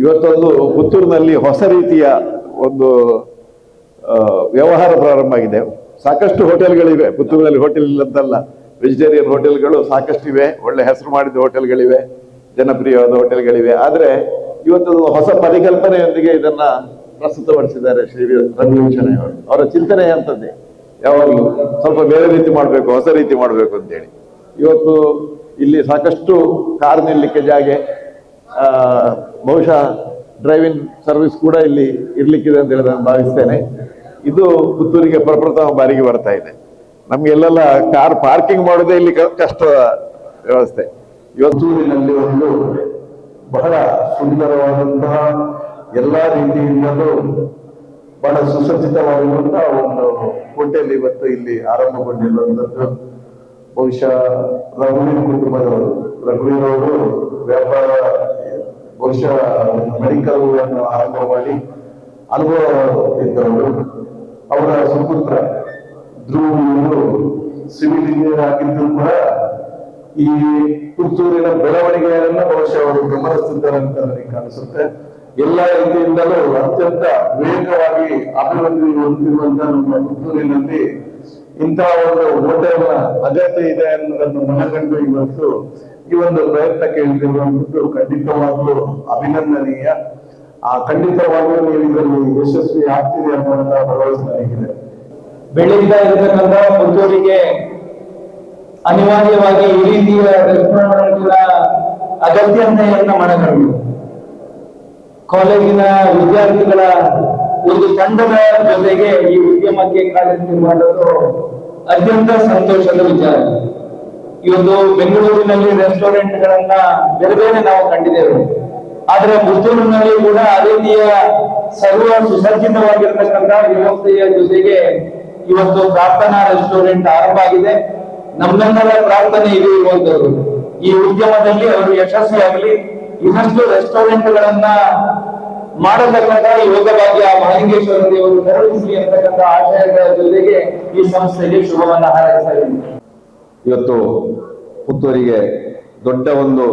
ಇವತ್ತೊಂದು ಪುತ್ತೂರಿನಲ್ಲಿ ಹೊಸ ರೀತಿಯ ಒಂದು ವ್ಯವಹಾರ ಪ್ರಾರಂಭ ಆಗಿದೆ. ಸಾಕಷ್ಟು ಹೋಟೆಲ್ಗಳಿವೆ ಪುತ್ತೂರಿನಲ್ಲಿ, ಹೋಟೆಲ್ ಇಲ್ಲಂತಲ್ಲ, ವೆಜಿಟೇರಿಯನ್ ಹೋಟೆಲ್ಗಳು ಸಾಕಷ್ಟಿವೆ, ಒಳ್ಳೆ ಹೆಸರು ಮಾಡಿದ ಹೋಟೆಲ್ಗಳಿವೆ, ಜನಪ್ರಿಯವಾದ ಹೋಟೆಲ್ಗಳಿವೆ. ಆದ್ರೆ ಇವತ್ತೊಂದು ಹೊಸ ಪರಿಕಲ್ಪನೆಯೊಂದಿಗೆ ಇದನ್ನ ಪ್ರಸ್ತುತಪಡಿಸಿದ್ದಾರೆ ಶ್ರೀ ರಘುವೀಕ್ಷಣೆ ಅವರು. ಅವರ ಚಿಂತನೆ ಅಂತದ್ದೇ ಯಾವಾಗಲೂ ಸ್ವಲ್ಪ ಬೇರೆ ರೀತಿ ಮಾಡಬೇಕು, ಹೊಸ ರೀತಿ ಮಾಡಬೇಕು ಅಂತೇಳಿ. ಇವತ್ತು ಇಲ್ಲಿ ಸಾಕಷ್ಟು ಕಾರ್ ನಿಲ್ಲಲಿಕ್ಕೆ ಜಾಗೆ, ಬಹುಶಃ ಡ್ರೈವಿಂಗ್ ಸರ್ವಿಸ್ ಕೂಡ ಇಲ್ಲಿ ಇರ್ಲಿಕ್ಕಿದೆ ಅಂತ ಹೇಳಿ ನಾನು ಭಾವಿಸ್ತೇನೆ. ಇದು ಪುತ್ತೂರಿಗೆ ಪ್ರಪ್ರಥಮ ಬಾರಿಗೆ ಬರ್ತಾ ಇದೆ. ನಮ್ಗೆಲ್ಲೆಲ್ಲ ಕಾರ್ ಪಾರ್ಕಿಂಗ್ ಮಾಡೋದೇ ಇಲ್ಲಿ ಕಷ್ಟದ ವ್ಯವಸ್ಥೆ. ಇವತ್ತೂರಿನಲ್ಲಿ ಒಂದು ಬಹಳ ಸುಂದರವಾದಂತಹ ಎಲ್ಲಾ ರೀತಿಯಿಂದಲೂ ಬಹಳ ಸುಸಜ್ಜಿತವಾಗಿರುವಂತಹ ಒಂದು ಹೋಟೆಲ್ ಇವತ್ತು ಇಲ್ಲಿ ಆರಂಭಗೊಂಡಿರುವಂತದ್ದು. ಬಹುಶಃ ರಘುವೀರ್ ಕುಟುಂಬದವರು, ರಘುವೀರವರು ವ್ಯಾಪಾರ, ಬಹುಶಃ ಮೆಡಿಕಲ್ ಅನ್ನು ಆರಂಭ ಮಾಡಿ ಅನುಭವ ಇದ್ದವರು. ಅವರ ಸುಪುತ್ರ ಧ್ರುವರು ಸಿವಿಲ್ ಇಂಜಿನಿಯರ್ ಆಗಿದ್ದು ಕೂಡ ಈ ಪುತ್ತೂರಿನ ಬೆಳವಣಿಗೆಯನ್ನ ಬಹುಶಃ ಅವರು ಗಮನಿಸುತ್ತಾರೆ ಅಂತ ನನಗೆ ಕಾಣಿಸುತ್ತೆ. ಎಲ್ಲಾ ರೀತಿಯಿಂದಲೂ ಅತ್ಯಂತ ವೇಗವಾಗಿ ಅಭಿವೃದ್ಧಿ ಹೊಂದಿರುವಂತಹ ನಮ್ಮ ಪುತ್ತೂರಿನಲ್ಲಿ ಇಂತಹ ಒಂದು ಹೋಟೆಲ್ ಅಗತ್ಯ ಇದೆ ಅನ್ನೋದನ್ನು ಮನಗಂಡು ಇವತ್ತು ಈ ಒಂದು ಪ್ರಯತ್ನ ಕೇಳಿರುವಂತದ್ದು ಖಂಡಿತವಾಗ್ಲೂ ಅಭಿನಂದನೀಯ. ಖಂಡಿತವಾಗ್ಲೂ ನೀವು ಇದರಲ್ಲಿ ಯಶಸ್ವಿ ಆಗ್ತೀರಿ ಅನ್ನುವಂತಹ ಭರವಸೆ ನನಗಿದೆ. ಬೆಳೀತಾ ಇರತಕ್ಕಂತ ಪುತ್ತೂರಿಗೆ ಅನಿವಾರ್ಯವಾಗಿ ಈ ರೀತಿಯ ರೆಸ್ಟೋರೆಂಟ್ಗಳ ಅಗತ್ಯತೆಯನ್ನ ಮನಗಂಡು ಕಾಲೇಜಿನ ವಿದ್ಯಾರ್ಥಿಗಳ ಒಂದು ತಂಡದ ಜೊತೆಗೆ ಈ ಉದ್ಯಮಕ್ಕೆ ಕಾರ್ಯ ಮಾಡೋದು ಅತ್ಯಂತ ಸಂತೋಷದ ವಿಚಾರ. ಇವತ್ತು ಬೆಂಗಳೂರಿನಲ್ಲಿ ರೆಸ್ಟೋರೆಂಟ್ಗಳನ್ನ ಬೇರೆ ಬೇರೆ ನಾವು ಕಂಡಿದ್ದೇವೆ, ಆದ್ರೆ ಪುತ್ತೂರಿನಲ್ಲಿ ಕೂಡ ಆ ರೀತಿಯ ಸರ್ವ ಸುಸಜ್ಜಿತವಾಗಿರ್ತಕ್ಕಂಥ ವ್ಯವಸ್ಥೆಯ ಜೊತೆಗೆ ಇವತ್ತು ಪ್ರಾರ್ಥನಾ ರೆಸ್ಟೋರೆಂಟ್ ಆರಂಭ ಆಗಿದೆ. ನಮ್ಮೆಲ್ಲರ ಪ್ರಾರ್ಥನೆ ಇದು ಇರುವಂತದ್ದು, ಈ ಉದ್ಯಮದಲ್ಲಿ ಅವರು ಯಶಸ್ವಿಯಾಗಲಿ, ಇನ್ನಷ್ಟು ರೆಸ್ಟೋರೆಂಟ್ಗಳನ್ನ ಮಾಡತಕ್ಕಂಥ ಯೋಗಭಾಗ್ಯ ಮಹಲಿಂಗೇಶ್ವರ ದೇವರು ನೆರವೇರಿಸಲಿ ಅಂತಕ್ಕಂಥ ಆಶಯಗಳ ಜೊತೆಗೆ ಈ ಸಂಸ್ಥೆಗೆ ಶುಭವನ್ನ ಹಾರೈಸಲಿದೆ. ಇವತ್ತು ಪುತ್ತೂರಿಗೆ ದೊಡ್ಡ ಒಂದು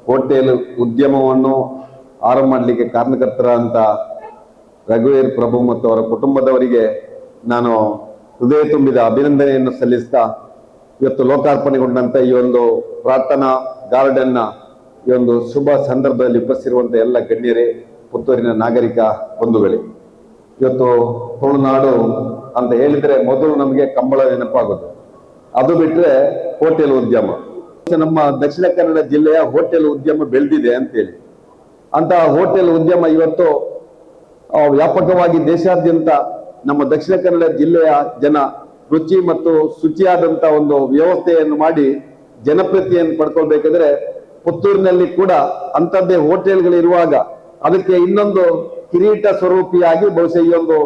ಹೋಟೆಲ್ ಉದ್ಯಮವನ್ನು ಆರಂಭ ಮಾಡಲಿಕ್ಕೆ ಕಾರಣಕರ್ತರ ರಘುವೀರ್ ಪ್ರಭು ಮತ್ತು ಅವರ ಕುಟುಂಬದವರಿಗೆ ನಾನು ಹೃದಯ ತುಂಬಿದ ಅಭಿನಂದನೆಯನ್ನು ಸಲ್ಲಿಸ್ತಾ, ಇವತ್ತು ಲೋಕಾರ್ಪಣೆಗೊಂಡಂತ ಈ ಒಂದು ಪ್ರಾರ್ಥನಾ ಗಾರ್ಡನ್ನ ಈ ಒಂದು ಶುಭ ಸಂದರ್ಭದಲ್ಲಿ ಉಪಸ್ಥಿರುವಂತ ಎಲ್ಲ ಗಣ್ಯರೇ, ಪುತ್ತೂರಿನ ನಾಗರಿಕ ಬಂಧುಗಳೇ, ಇವತ್ತು ತುಳುನಾಡು ಅಂತ ಹೇಳಿದ್ರೆ ಮೊದಲು ನಮಗೆ ಕಂಬಳ ನೆನಪಾಗೋದು. ಅದು ಬಿಟ್ರೆ ಹೋಟೆಲ್ ಉದ್ಯಮ, ನಮ್ಮ ದಕ್ಷಿಣ ಕನ್ನಡ ಜಿಲ್ಲೆಯ ಹೋಟೆಲ್ ಉದ್ಯಮ ಬೆಳೆದಿದೆ ಅಂತೇಳಿ. ಅಂತಹ ಹೋಟೆಲ್ ಉದ್ಯಮ ಇವತ್ತು ವ್ಯಾಪಕವಾಗಿ ದೇಶಾದ್ಯಂತ ನಮ್ಮ ದಕ್ಷಿಣ ಕನ್ನಡ ಜಿಲ್ಲೆಯ ಜನ ರುಚಿ ಮತ್ತು ಶುಚಿಯಾದಂತ ಒಂದು ವ್ಯವಸ್ಥೆಯನ್ನು ಮಾಡಿ ಜನಪ್ರಿಯತೆಯನ್ನು ಪಡ್ಕೊಳ್ಬೇಕಾದ್ರೆ ಪುತ್ತೂರಿನಲ್ಲಿ ಕೂಡ ಅಂಥದ್ದೇ ಹೋಟೆಲ್ಗಳಿರುವಾಗ ಅದಕ್ಕೆ ಇನ್ನೊಂದು ಕಿರೀಟ ಸ್ವರೂಪಿಯಾಗಿ ಬಹುಶಃ ಈ ಒಂದು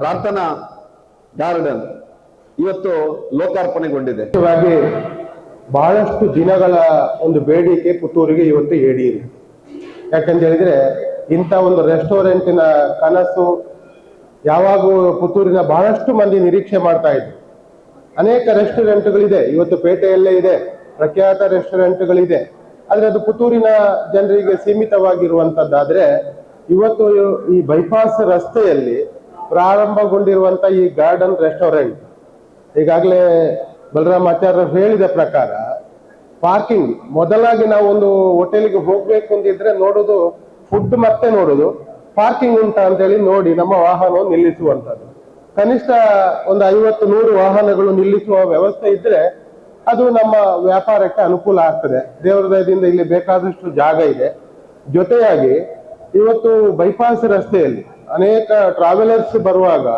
ಪ್ರಾರ್ಥನಾ ಗಾರ್ಡನ್ ಇವತ್ತು ಲೋಕಾರ್ಪಣೆಗೊಂಡಿದೆ. ಬಹಳಷ್ಟು ದಿನಗಳ ಒಂದು ಬೇಡಿಕೆ ಪುತ್ತೂರಿಗೆ ಇವತ್ತು ಈಡೇರಿದೆ. ಯಾಕಂತ ಹೇಳಿದ್ರೆ ಇಂಥ ಒಂದು ರೆಸ್ಟೋರೆಂಟಿನ ಕನಸು ಯಾವಾಗೂ ಪುತ್ತೂರಿನ ಬಹಳಷ್ಟು ಮಂದಿ ನಿರೀಕ್ಷೆ ಮಾಡ್ತಾ ಇದ್ರು. ಅನೇಕ ರೆಸ್ಟೋರೆಂಟ್ಗಳಿದೆ, ಇವತ್ತು ಪೇಟೆಯಲ್ಲೇ ಇದೆ, ಪ್ರಖ್ಯಾತ ರೆಸ್ಟೋರೆಂಟ್ಗಳಿದೆ. ಆದ್ರೆ ಅದು ಪುತ್ತೂರಿನ ಜನರಿಗೆ ಸೀಮಿತವಾಗಿರುವಂತದ್ದಾದ್ರೆ ಇವತ್ತು ಈ ಬೈಪಾಸ್ ರಸ್ತೆಯಲ್ಲಿ ಪ್ರಾರಂಭಗೊಂಡಿರುವಂತ ಈ ಗಾರ್ಡನ್ ರೆಸ್ಟೋರೆಂಟ್, ಈಗಾಗಲೇ ಬಲರಾಮ್ ಆಚಾರ್ಯ ಹೇಳಿದ ಪ್ರಕಾರ ಪಾರ್ಕಿಂಗ್ ಮೊದಲಾಗಿ ನಾವು ಒಂದು ಹೋಟೆಲ್ಗೆ ಹೋಗ್ಬೇಕು ಅಂತಿದ್ರೆ ನೋಡೋದು ಫುಡ್ ಮತ್ತೆ ನೋಡೋದು ಪಾರ್ಕಿಂಗ್ ಉಂಟಾ ಅಂತ ಹೇಳಿ ನೋಡಿ ನಮ್ಮ ವಾಹನ ನಿಲ್ಲಿಸುವಂತದ್ದು. ಕನಿಷ್ಠ ಒಂದು 50-100 ವಾಹನಗಳು ನಿಲ್ಲಿಸುವ ವ್ಯವಸ್ಥೆ ಇದ್ರೆ ಅದು ನಮ್ಮ ವ್ಯಾಪಾರಕ್ಕೆ ಅನುಕೂಲ ಆಗ್ತದೆ. ದೇವರ ದಯದಿಂದ ಇಲ್ಲಿ ಬೇಕಾದಷ್ಟು ಜಾಗ ಇದೆ. ಜೊತೆಯಾಗಿ ಇವತ್ತು ಬೈಪಾಸ್ ರಸ್ತೆಯಲ್ಲಿ ಅನೇಕ ಟ್ರಾವೆಲರ್ಸ್ ಬರುವಾಗ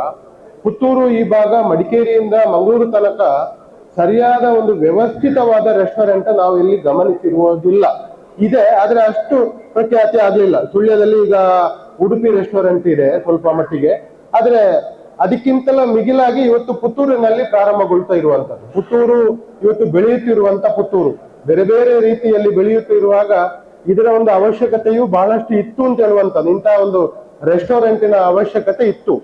ಪುತ್ತೂರು ಈ ಭಾಗ ಮಡಿಕೇರಿಯಿಂದ ಮಂಗಳೂರು ತನಕ ಸರಿಯಾದ ಒಂದು ವ್ಯವಸ್ಥಿತವಾದ ರೆಸ್ಟೋರೆಂಟ್ ನಾವು ಇಲ್ಲಿ ಗಮನಿಸಿರುವುದಿಲ್ಲ. ಇದೆ, ಆದ್ರೆ ಅಷ್ಟು ಪ್ರಖ್ಯಾತಿ ಆಗ್ಲಿಲ್ಲ. ಸುಳ್ಯದಲ್ಲಿ ಈಗ ಉಡುಪಿ ರೆಸ್ಟೋರೆಂಟ್ ಇದೆ ಸ್ವಲ್ಪ ಮಟ್ಟಿಗೆ, ಆದ್ರೆ ಅದಕ್ಕಿಂತಲ ಮಿಗಿಲಾಗಿ ಇವತ್ತು ಪುತ್ತೂರಿನಲ್ಲಿ ಪ್ರಾರಂಭಗೊಳ್ತಾ ಇರುವಂತದ್ದು. ಪುತ್ತೂರು ಇವತ್ತು ಬೆಳೆಯುತ್ತಿರುವಂತ ಪುತ್ತೂರು ಬೇರೆ ಬೇರೆ ರೀತಿಯಲ್ಲಿ ಬೆಳೆಯುತ್ತಿರುವಾಗ ಇದರ ಒಂದು ಅವಶ್ಯಕತೆಯು ಬಹಳಷ್ಟು ಇತ್ತು ಅಂತ ಹೇಳುವಂಥದ್ದು. ಇಂತಹ ಒಂದು ರೆಸ್ಟೋರೆಂಟಿನ ಅವಶ್ಯಕತೆ ಇತ್ತು.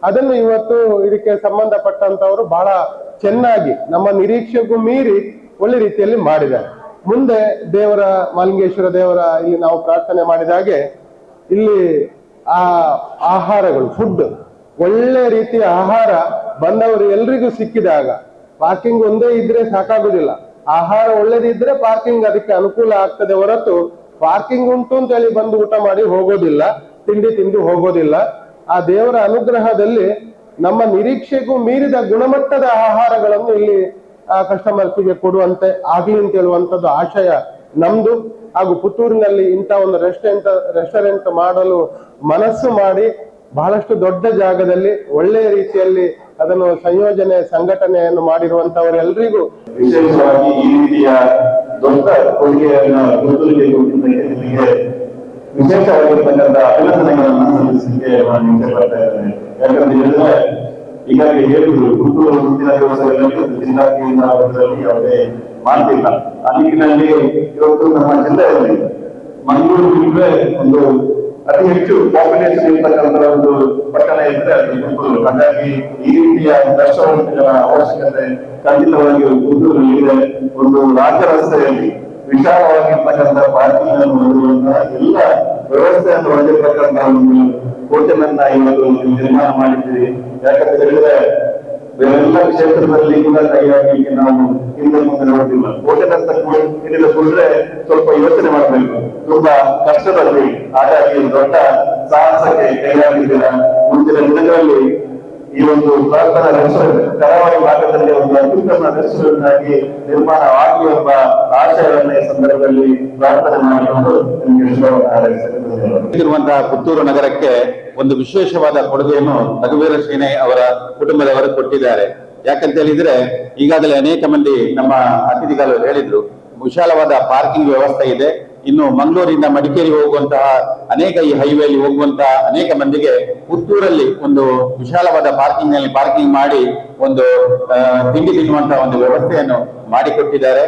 ಅದನ್ನು ಇವತ್ತು ಇದಕ್ಕೆ ಸಂಬಂಧಪಟ್ಟಂತವರು ಬಹಳ ಚೆನ್ನಾಗಿ ನಮ್ಮ ನಿರೀಕ್ಷೆಗೂ ಮೀರಿ ಒಳ್ಳೆ ರೀತಿಯಲ್ಲಿ ಮಾಡಿದ್ದಾರೆ. ಮುಂದೆ ದೇವರ ಮಾಲಿಂಗೇಶ್ವರ ದೇವರ ಇಲ್ಲಿ ನಾವು ಪ್ರಾರ್ಥನೆ ಮಾಡಿದಾಗೆ ಇಲ್ಲಿ ಆ ಆಹಾರಗಳು ಫುಡ್ ಒಳ್ಳೆ ರೀತಿಯ ಆಹಾರ ಬಂದವರು ಎಲ್ರಿಗೂ ಸಿಕ್ಕಿದಾಗ ಪಾರ್ಕಿಂಗ್ ಒಂದೇ ಇದ್ರೆ ಸಾಕಾಗುದಿಲ್ಲ. ಆಹಾರ ಒಳ್ಳೇದಿದ್ರೆ ಪಾರ್ಕಿಂಗ್ ಅದಕ್ಕೆ ಅನುಕೂಲ ಆಗ್ತದೆ ಹೊರತು ಪಾರ್ಕಿಂಗ್ ಉಂಟು ಅಂತ ಹೇಳಿ ಬಂದು ಊಟ ಮಾಡಿ ಹೋಗೋದಿಲ್ಲ, ತಿಂಡಿ ತಿಂದು ಹೋಗೋದಿಲ್ಲ. ಆ ದೇವರ ಅನುಗ್ರಹದಲ್ಲಿ ನಮ್ಮ ನಿರೀಕ್ಷೆಗೂ ಮೀರಿದ ಗುಣಮಟ್ಟದ ಆಹಾರಗಳನ್ನು ಇಲ್ಲಿ ಕಸ್ಟಮರ್ಸ್ಗೆ ಕೊಡುವಂತೆ ಆಗ್ಲಿ ಅಂತ ಹೇಳುವಂಥದ್ದು ಆಶಯ ನಮ್ದು. ಹಾಗೂ ಪುತ್ತೂರಿನಲ್ಲಿ ಇಂಥ ಒಂದು ರೆಸ್ಟೋರೆಂಟ್ ಮಾಡಲು ಮನಸ್ಸು ಮಾಡಿ ಬಹಳಷ್ಟು ದೊಡ್ಡ ಜಾಗದಲ್ಲಿ ಒಳ್ಳೆಯ ರೀತಿಯಲ್ಲಿ ಅದನ್ನು ಸಂಘಟನೆಯನ್ನು ಮಾಡಿರುವಂತವರೆಲ್ಲರಿಗೂ ವಿಶೇಷವಾಗಿ ಈ ರೀತಿಯ ದೊಡ್ಡ ಕೊಡುಗೆಯನ್ನ ಪುತ್ತೂರಿಗೆ ಕೊಟ್ಟಿದ್ದಕ್ಕೆ ವಿಶೇಷವಾಗಿರ್ತಕ್ಕಂಥ ಅಭಿನಂದನೆಗಳನ್ನ ಸಲ್ಲಿಸಲಿಕ್ಕೆ ನಾನು ಇಚ್ಛೆ ಪಡ್ತಾ ಇದ್ದೇನೆ. ಯಾಕಂತ ಹೇಳಿದ್ರೆ ಈಗಾಗಲೇ ಹೇಳಿದ್ರು, ಪುತ್ತೂರು ಮುಂದಿನ ದಿವಸಗಳಲ್ಲಿ ಜಿಲ್ಲಾ ಕೇಂದ್ರದಲ್ಲಿ ಯಾವುದೇ ಮಾಡ್ತಿಲ್ಲ. ಆ ನಿಟ್ಟಿನಲ್ಲಿ ಇವತ್ತು ನಮ್ಮ ಜಿಲ್ಲೆಯಲ್ಲಿ ಮಂಗಳೂರು ಬಿಟ್ಟರೆ ಒಂದು ಅತಿ ಹೆಚ್ಚು ಪಾಪ್ಯುಲೇಷನ್ ಇರ್ತಕ್ಕಂಥ ಒಂದು ಪಟ್ಟಣ ಇದ್ರೆ ಅದು ಪುತ್ತೂರು. ಹಾಗಾಗಿ ಈ ರೀತಿಯ ರೆಸ್ಟೋರೆಂಟ್ಗಳ ಅವಶ್ಯಕತೆ ಖಂಡಿತವಾಗಿ ಪುತ್ತೂರು ಇದೆ. ಒಂದು ರಾಜ್ಯ ರಸ್ತೆಯಲ್ಲಿ ವಿಶಾಲವಾಗಿರ್ತಕ್ಕಂಥ ಪಾರ್ಕಿಂಗ್ ಅನ್ನು ಹೊಂದಿರುವಂತಹ ಎಲ್ಲ ವ್ಯವಸ್ಥೆಯನ್ನು ಹೊಂದಿರತಕ್ಕಂತಹ ಒಂದು ಹೋಟೆಲ್ ಅನ್ನ ಇವತ್ತು ನಿರ್ಮಾಣ ಮಾಡಿದ್ದೀವಿ. ಯಾಕಂತ ಹೇಳಿದ್ರೆ ಬೇರೆಲ್ಲ ಕ್ಷೇತ್ರದಲ್ಲಿ ಕೂಡ ಕೈಯಾಗಲಿಕ್ಕೆ ನಾವು ಹಿಂದೆ ಮುಂದೆ ನೋಡ್ತಿಲ್ಲ. ಹೋಟೆಲ್ ಅಂತ ಹಿಡಿದ ಕೂಡಲೇ ಸ್ವಲ್ಪ ಯೋಚನೆ ಮಾಡಬೇಕು, ತುಂಬಾ ಕಷ್ಟದಲ್ಲಿ. ಹಾಗಾಗಿ ದೊಡ್ಡ ಸಾಹಸಕ್ಕೆ ಕೈಯಾಗಿದ್ದೀರ. ಮುಂದಿನ ದಿನಗಳಲ್ಲಿ ಈ ಒಂದು ಪ್ರಾರ್ಥನಾ ರೆಸ್ಟೋರೆಂಟ್ ಕರಾವಳಿ ಭಾಗದಲ್ಲಿ ಒಂದು ಅತ್ಯುತ್ತಮ ರೆಸ್ಟೋರೆಂಟ್ ಆಗಿ ನಿರ್ಮಾಣ ಆಗಲಿ ಎಂಬ ಆಶಯವನ್ನು ಈ ಸಂದರ್ಭದಲ್ಲಿ ಪ್ರಾರ್ಥನೆ ಮಾಡಿಕೊಂಡು ನಿಮಗೆ ಶುಭವನ್ನು ಹಾರೈಸುತ್ತೇನೆ. ಪುತ್ತೂರು ನಗರಕ್ಕೆ ಒಂದು ವಿಶೇಷವಾದ ಕೊಡುಗೆಯನ್ನು ರಘುವೀರ ಸೇನೆ ಅವರ ಕುಟುಂಬದವರು ಕೊಟ್ಟಿದ್ದಾರೆ. ಯಾಕಂತ ಹೇಳಿದ್ರೆ ಈಗಾಗಲೇ ಅನೇಕ ಮಂದಿ ನಮ್ಮ ಅತಿಥಿಗಳು ಹೇಳಿದ್ರು, ವಿಶಾಲವಾದ ಪಾರ್ಕಿಂಗ್ ವ್ಯವಸ್ಥೆ ಇದೆ. ಇನ್ನು ಮಂಗಳೂರಿಂದ ಮಡಿಕೇರಿ ಹೋಗುವಂತಹ ಅನೇಕ ಈ ಹೈವೇಲಿ ಹೋಗುವಂತಹ ಅನೇಕ ಮಂದಿಗೆ ಪುತ್ತೂರಲ್ಲಿ ಒಂದು ವಿಶಾಲವಾದ ಪಾರ್ಕಿಂಗ್ ಮಾಡಿ ಒಂದು ತಿಂಡಿ ತಿನ್ನುವಂತಹ ಒಂದು ವ್ಯವಸ್ಥೆಯನ್ನು ಮಾಡಿಕೊಟ್ಟಿದ್ದಾರೆ.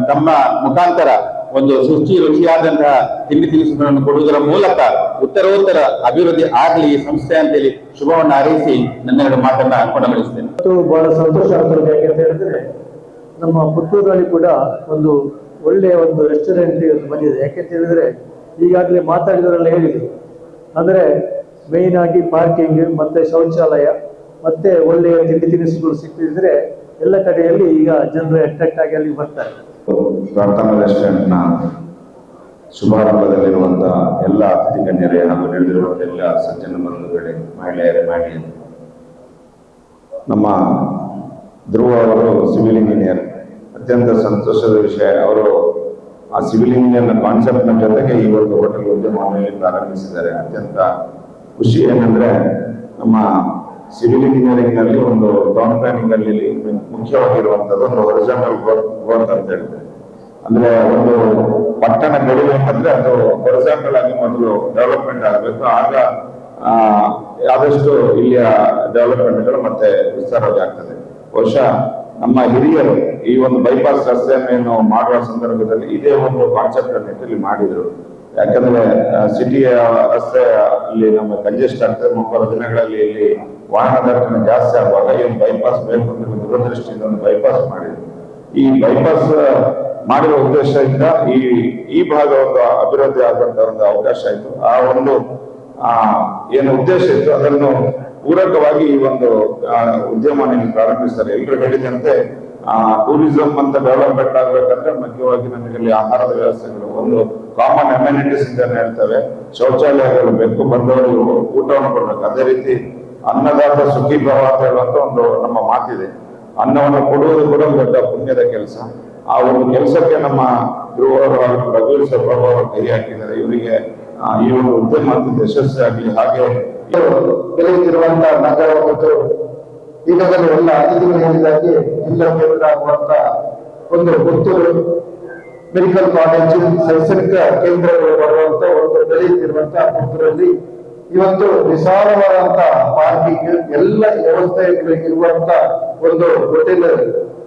ತಮ್ಮ ಮುಖಾಂತರ ಒಂದು ರುಚಿಯಾದಂತಹ ತಿಂಡಿ ತಿನಿಸುಗಳನ್ನು ಕೊಡುವುದರ ಮೂಲಕ ಉತ್ತರೋತ್ತರ ಅಭಿವೃದ್ಧಿ ಆಗಲಿ ಈ ಸಂಸ್ಥೆ ಅಂತೇಳಿ ಶುಭವನ್ನು ಹಾರೈಸಿ ನನ್ನೆರಡು ಮಾತನ್ನ ಕೊನೆಗೊಳಿಸ್ತೇನೆ. ಬಹಳ ಸಂತೋಷ ಆಗ್ತದೆ. ಯಾಕೆಂತ ಹೇಳಿದ್ರೆ ನಮ್ಮ ಪುತ್ತೂರಲ್ಲಿ ಕೂಡ ಒಂದು ಒಳ್ಳೆಯ ಒಂದು ರೆಸ್ಟೋರೆಂಟ್ ಬಂದಿದೆ. ಯಾಕೆಂತ ಹೇಳಿದ್ರೆ ಈಗಾಗಲೇ ಮಾತಾಡಿದವರೆಲ್ಲ ಹೇಳಿದ್ರು, ಅಂದ್ರೆ ಮೇಯ್ನ್ ಆಗಿ ಪಾರ್ಕಿಂಗ್ ಮತ್ತೆ ಶೌಚಾಲಯ ಮತ್ತೆ ಒಳ್ಳೆಯ ತಿಂಡಿ ತಿನಿಸುಗಳು ಸಿಕ್ಕಿದ್ರೆ ಎಲ್ಲ ಕಡೆಯಲ್ಲಿ ಈಗ ಜನರು ಅಟ್ರಾಕ್ಟ್ ಆಗಿ ಅಲ್ಲಿ ಬರ್ತಾರೆ. ಪ್ರಾರ್ಥನಾ ರೆಸ್ಟೋರೆಂಟ್ನ ಶುಭಾರಂಭದಲ್ಲಿರುವಂತಹ ಎಲ್ಲ ಅತಿಥಿ ಗಣ್ಯರೇ ಹಾಗೂ ನಡೆದಿರುವ ಎಲ್ಲ ಸಜ್ಜನ ಬಂಧುಗಳೇ, ಮಹಿಳೆಯರೇ, ಮಾಡಿ ನಮ್ಮ ಧ್ರುವ ಅವರು ಸಿವಿಲ್ ಇಂಜಿನಿಯರ್. ಅತ್ಯಂತ ಸಂತೋಷದ ವಿಷಯ, ಅವರು ಆ ಸಿವಿಲ್ ಇಂಜಿನಿಯರ್ನ ಕಾನ್ಸೆಪ್ಟ್ನ ಜೊತೆಗೆ ಈ ಒಂದು ಹೋಟೆಲ್ ಉದ್ಯಮವನ್ನು ಪ್ರಾರಂಭಿಸಿದ್ದಾರೆ. ಅತ್ಯಂತ ಖುಷಿ ಏನಂದ್ರೆ, ನಮ್ಮ ಸಿವಿಲ್ ಇಂಜಿನಿಯರಿಂಗ್ ನಲ್ಲಿ ಒಂದು ಟೌನ್ ಪ್ಲಾನಿಂಗ್ ಅಲ್ಲಿ ಮುಖ್ಯವಾಗಿರುವಂತದ್ದು ಒಂದು ಒರಿಜಿನಲ್ ಗ್ರೋತ್ ಅಂತ ಹೇಳ್ತಾರೆ. ಅಂದ್ರೆ ಒಂದು ಪಟ್ಟಣ ಬೆಳಿಬೇಕಂದ್ರೆ ಅದು ಒರಿಜಿನಲ್ ಆಗಿ ಮೊದಲು ಡೆವಲಪ್ಮೆಂಟ್ ಆಗಬೇಕು. ಆಗ ಆದಷ್ಟು ಇಲ್ಲಿಯ ಡೆವಲಪ್ಮೆಂಟ್ಗಳು ಮತ್ತೆ ವಿಸ್ತಾರವಾಗ್ತದೆ. ಬಹುಶಃ ನಮ್ಮ ಹಿರಿಯರು ಈ ಒಂದು ಬೈಪಾಸ್ ರಸ್ತೆಯನ್ನು ಮಾಡುವ ಸಂದರ್ಭದಲ್ಲಿ ಇದೇ ಒಂದು ಕಾನ್ಸೆಪ್ಟ್ ಅನ್ನು ಇಲ್ಲಿ ಮಾಡಿದ್ರು. ಯಾಕಂದ್ರೆ ಸಿಟಿಯ ರಸ್ತೆ ಅಲ್ಲಿ ನಮ್ಮ ಕಂಜೆಸ್ಟ್ ಆಗ್ತದೆ. ಮುಂಬರುವ ದಿನಗಳಲ್ಲಿ ಇಲ್ಲಿ ವಾಹನ ದಟ್ಟಣೆ ಜಾಸ್ತಿ ಆಗುವಾಗ ಈ ಒಂದು ಬೈಪಾಸ್ ಬೇಕು ಅಂತ ದೂರದೃಷ್ಟಿಯಿಂದ ಒಂದು ಬೈಪಾಸ್ ಮಾಡಿದ್ರು. ಈ ಬೈಪಾಸ್ ಮಾಡಿರುವ ಉದ್ದೇಶದಿಂದ ಈ ಭಾಗ ಒಂದು ಅಭಿವೃದ್ಧಿ ಆಗುವಂತ ಒಂದು ಅವಕಾಶ ಆಯಿತು. ಆ ಒಂದು ಏನು ಉದ್ದೇಶ ಇತ್ತು ಅದನ್ನು ಪೂರಕವಾಗಿ ಈ ಒಂದು ಉದ್ಯಮವನ್ನು ಪ್ರಾರಂಭಿಸ್ತಾರೆ. ಎಲ್ಲರೂ ಹೇಳಿದಂತೆ ಟೂರಿಸಂ ಅಂತ ಡೆವಲಪ್ಮೆಂಟ್ ಆಗ್ಬೇಕಂದ್ರೆ ಮುಖ್ಯವಾಗಿ ನಮಗೆ ಇಲ್ಲಿ ಆಹಾರದ ವ್ಯವಸ್ಥೆಗಳು, ಒಂದು ಕಾಮನ್ ಅಮ್ಯುನಿಟೀಸ್ ಅಂತ ಹೇಳ್ತೇವೆ, ಶೌಚಾಲಯಗಳು ಬೇಕು, ಬಂದವರಿಗೆ ಊಟವನ್ನು ಕೊಡ್ಬೇಕು. ಅದೇ ರೀತಿ ಅನ್ನದಾತ ಸುಖಿ ಭವ ಅಂತ ಹೇಳುವಂತ ಒಂದು ನಮ್ಮ ಮಾತಿದೆ. ಅನ್ನವನ್ನು ಕೊಡುವುದು ಕೂಡ ಒಂದು ದೊಡ್ಡ ಪುಣ್ಯದ ಕೆಲಸ. ಆ ಒಂದು ಕೆಲಸಕ್ಕೆ ನಮ್ಮ ಧ್ರುವರು ರಘುವೀರ್ ಪ್ರಭು ಅವರು ಕೈ ಹಾಕಿದ್ದಾರೆ. ಇವರಿಗೆ ಈ ಒಂದು ಉದ್ಯಮ ಯಶಸ್ವಿ ಆಗಲಿ. ಹಾಗೆ ಬೆಳೆಯುತ್ತಿರುವಂತಹ ನಗರ ಮತ್ತು ಈಗಾಗಲೇ ಎಲ್ಲ ಅತಿಥಿಗಳು ಹೇಳಿದಾಗಿ ಜಿಲ್ಲಾ ಕೇಂದ್ರ ಆಗುವಂತ ಒಂದು ಪುತ್ತೂರು ಮೆಡಿಕಲ್ ಕಾಲೇಜು, ಶೈಕ್ಷಣಿಕ ಕೇಂದ್ರಗಳು ಬರುವಂತ ಒಂದು ಬೆಳೆಯುತ್ತಿರುವಂತಹ ಪುತ್ತೂರಲ್ಲಿ ಇವತ್ತು ವಿಶಾಲವಾದಂತಹ ಪಾರ್ಕಿಂಗ್ ಎಲ್ಲ ವ್ಯವಸ್ಥೆಗಳು ಇರುವಂತ ಒಂದು ಹೋಟೆಲ್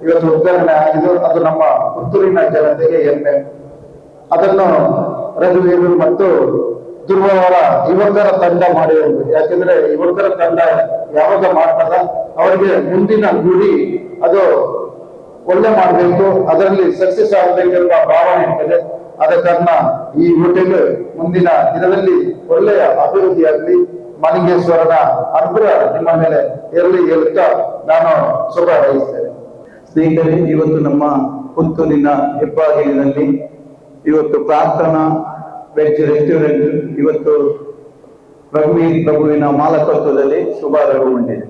ಇವತ್ತು ಉದ್ಘಾಟನೆ ಆಗಿದ್ದು. ಅದು ನಮ್ಮ ಪುತ್ತೂರಿನ ಜನತೆಗೆ ಹೆಮ್ಮೆ. ಅದನ್ನು ರಘುವೀರ್ ಮತ್ತು ಧ್ರುವವರ ಯುವಕರ ತಂಡ ಮಾಡಿರೋದು. ಯಾಕೆಂದ್ರೆ ಯುವಕರ ತಂಡ ಯಾವಾಗ ಮಾಡ್ತದ ಅವರಿಗೆ ಮುಂದಿನ ಗುರಿ ಅದು ಒಳ್ಳೆ ಮಾಡಬೇಕು, ಅದರಲ್ಲಿ ಸಕ್ಸಸ್ ಆಗಬೇಕೆಂಬ ಭಾವನೆ ಇರ್ತದೆ. ಆದ ಕಾರಣ ಈ ಹೋಟೆಲ್ ಮುಂದಿನ ದಿನದಲ್ಲಿ ಒಳ್ಳೆಯ ಅಭಿವೃದ್ಧಿಯಾಗಲಿ, ಮಾಲಿಂಗೇಶ್ವರನ ಅನುಗ್ರಹ ನಿಮ್ಮ ಮೇಲೆ ಇರಲಿ ಹೇಳುತ್ತಾ ನಾನು ಶುಭ ಹಾರೈಸ್ತೇನೆ. ಸ್ನೇಹಿತರೆ, ಇವತ್ತು ನಮ್ಮ ಪುತ್ತೂರಿನ ಹೆಬ್ಬಾಗಿಲಿನಲ್ಲಿ ಇವತ್ತು ಪ್ರಾರ್ಥನಾ ವೆಜ್ ರೆಸ್ಟೋರೆಂಟ್ ಇವತ್ತು ರಘುವೀರ್ ಪ್ರಭುವಿನ ಮಾಲಕತ್ವದಲ್ಲಿ ಶುಭಾರಂಭಗೊಂಡಿದೆ.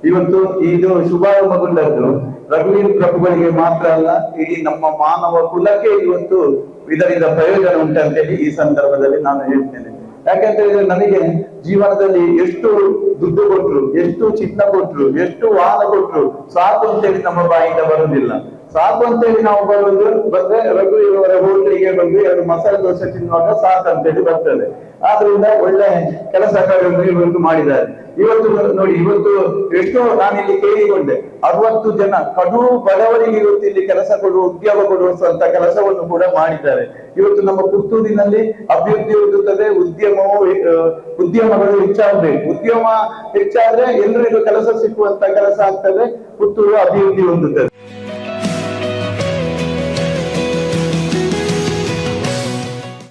ಇವತ್ತು ಇದು ಶುಭಾರಂಭಗೊಂಡದ್ದು ರಘುವೀರ್ ಪ್ರಭುಗಳಿಗೆ ಮಾತ್ರ ಅಲ್ಲ, ಇಡೀ ನಮ್ಮ ಮಾನವ ಕುಲಕ್ಕೆ ಇವತ್ತು ಇದರಿಂದ ಪ್ರಯೋಜನ ಉಂಟಂತೇಳಿ ಈ ಸಂದರ್ಭದಲ್ಲಿ ನಾನು ಹೇಳ್ತೇನೆ. ಯಾಕಂತ ಹೇಳಿದ್ರೆ ನನಗೆ ಜೀವನದಲ್ಲಿ ಎಷ್ಟು ದುಡ್ಡು ಕೊಟ್ರು, ಎಷ್ಟು ಚಿನ್ನ ಕೊಟ್ರು, ಎಷ್ಟು ವಾಹನ ಕೊಟ್ರು ಸಾಕು ಅಂತೇಳಿ ನಮ್ಮ ಬಾಯಿಂದ ಬರುವುದಿಲ್ಲ. ಸಾಕು ಅಂತೇಳಿ ನಾವು ಬಂದ್ರೆ ರಘುವೀರವರ ಹೋಟ್ಲಿಗೆ ಬಂದು 2 ಮಸಾಲೆ ದೋಸೆ ತಿನ್ನುವಾಗ ಸಾಕು ಅಂತೇಳಿ ಬರ್ತದೆ. ಆದ್ರಿಂದ ಒಳ್ಳೆ ಕೆಲಸ ಕಾರ್ಯವನ್ನು ಇವತ್ತು ಮಾಡಿದ್ದಾರೆ. ಇವತ್ತು ನೋಡಿ, ಇವತ್ತು ಎಷ್ಟೋ ನಾನಿಲ್ಲಿ ಕೇಳಿಕೊಂಡೆ 60 ಜನ ಕಡು ಬಡವರಿಗೆ ಇವತ್ತು ಇಲ್ಲಿ ಕೆಲಸ ಕೊಡುವ, ಉದ್ಯೋಗ ಕೊಡುವಂತ ಕೆಲಸವನ್ನು ಕೂಡ ಮಾಡಿದ್ದಾರೆ. ಇವತ್ತು ನಮ್ಮ ಪುತ್ತೂರಿನಲ್ಲಿ ಅಭಿವೃದ್ಧಿ ಹೊಂದುತ್ತದೆ, ಉದ್ಯಮಗಳು ಹೆಚ್ಚಾಗಬೇಕು. ಉದ್ಯಮ ಹೆಚ್ಚಾದ್ರೆ ಎಲ್ಲರಿಗೂ ಕೆಲಸ ಸಿಕ್ಕುವಂತ ಕೆಲಸ ಆಗ್ತದೆ, ಪುತ್ತೂರು ಅಭಿವೃದ್ಧಿ ಹೊಂದುತ್ತದೆ.